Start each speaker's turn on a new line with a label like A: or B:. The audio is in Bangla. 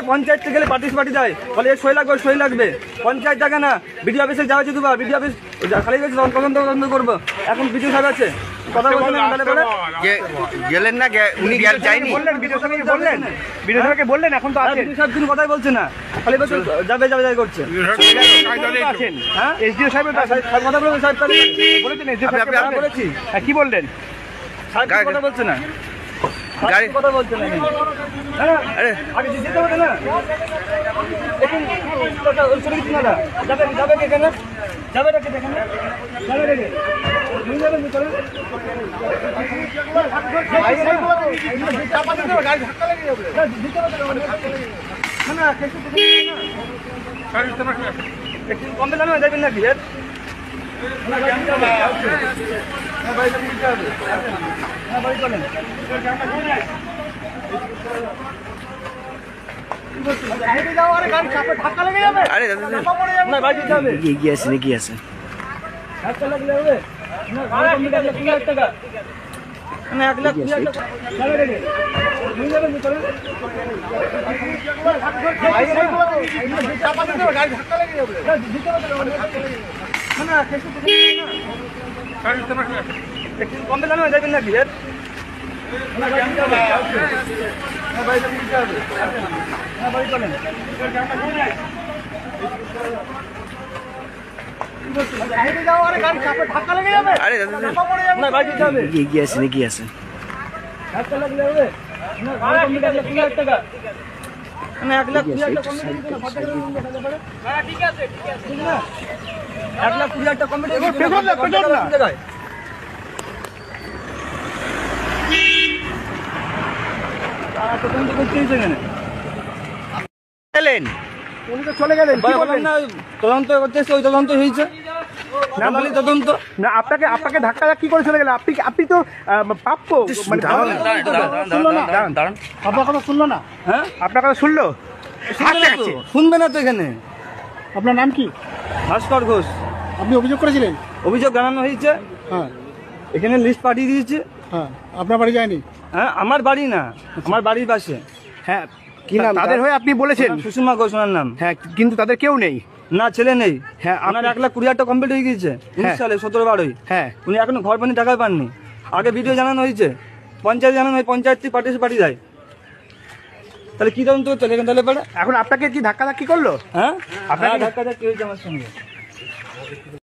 A: পঞ্চায়েত থেকে গেলে পার্টি দেয় বলে সই লাগবে সই লাগবে পঞ্চায়েত জায়গা না বিডিও অফিসে যাওয়া যেতে পারে বিডিও অফিস খালি তদন্ত করবো এখন বিডিও সাহেব আছে কথা বলছেন
B: গেলেন না উনি যায়নি
A: বললেন বিডিও সাহেবকে বললেন এখন তো বিডিও সাহেব কোনো কথাই বলছে না খালি বলছে যাবে যাবে যাই করছে হ্যাঁ এসডিও সাহেব কথা বলবেন সাহেব বলেছেন এসডিও সাহেব বলেছি হ্যাঁ কি বললেন সাহেব কথা বলছে না কথা বলছে না আগে যেতে হবে না দেখুন যাবে যাবে কেন যাবে রেখে দেখেন যাবে রেখে কমে জানো যাবেন নাকি
B: এগিয়ে আছে এগিয়ে আছে
A: কমে জানো যাবেন নাকি
B: এগিয়ে আছে এগিয়ে আছে
A: উনি তো চলে গেলেন না তদন্ত করতে ওই তদন্ত হয়েছে তদন্ত না আপনাকে আপনাকে ধাক্কা কি করে চলে গেলে আপনি তো প্রাপ্য আপনার কথা শুনলো না হ্যাঁ আপনার কথা শুনলো শুনবে না তো এখানে আপনার নাম কি ভাস্কর ঘোষ আপনি অভিযোগ করেছিলেন অভিযোগ জানানো হয়েছে হ্যাঁ এখানে লিস্ট পাঠিয়ে দিয়েছে হ্যাঁ আপনার বাড়ি যায়নি হ্যাঁ আমার বাড়ি না আমার বাড়ির পাশে হ্যাঁ কি নাম তাদের হয়ে আপনি বলেছেন সুষমা ঘোষ ওনার নাম হ্যাঁ কিন্তু তাদের কেউ নেই না ছেলে নেই হ্যাঁ আপনার 1,20,000 কমপ্লিট হয়ে গিয়েছে 19 সালে 17-12 হ্যাঁ উনি এখনো ঘর পানি টাকা পাননি আগে ভিডিও জানানো হয়েছে পঞ্চায়েত জানানো হয় পঞ্চায়েত থেকে পার্টি যায় তাহলে কি তদন্ত চলে গেল তাহলে এখন আপনাকে কি ধাক্কা করলো হ্যাঁ আপনার ধাক্কা হয়েছে আমার সঙ্গে